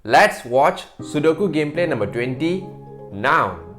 Let's watch Sudoku gameplay number 20 now.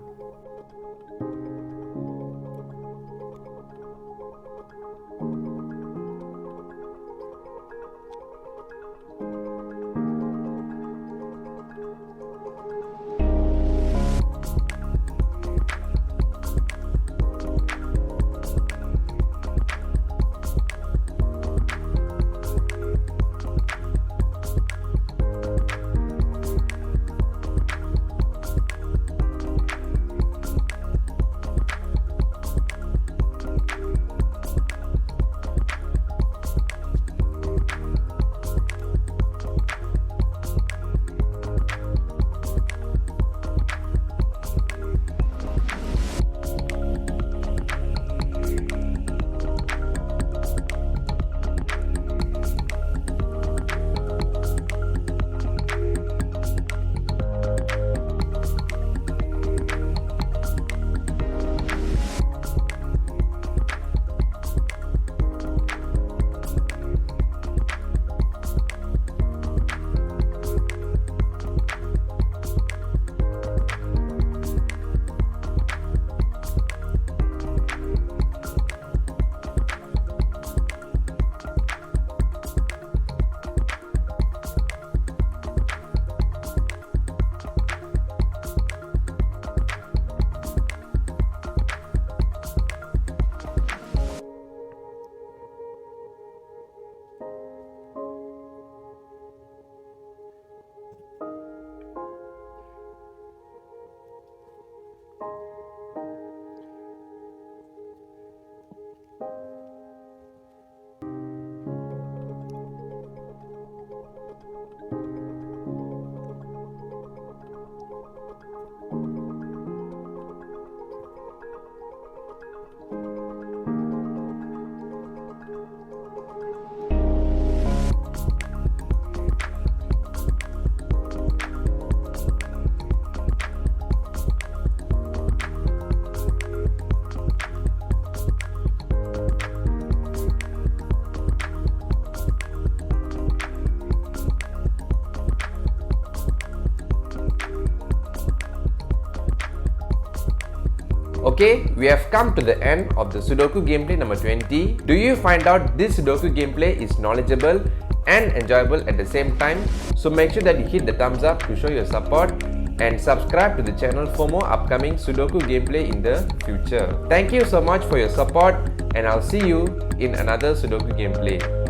Okay, we have come to the end of the Sudoku gameplay number 20. Do you find out this Sudoku gameplay is knowledgeable and enjoyable at the same time? So make sure that you hit the thumbs up to show your support and subscribe to the channel for more upcoming Sudoku gameplay in the future. Thank you so much for your support and I'll see you in another Sudoku gameplay.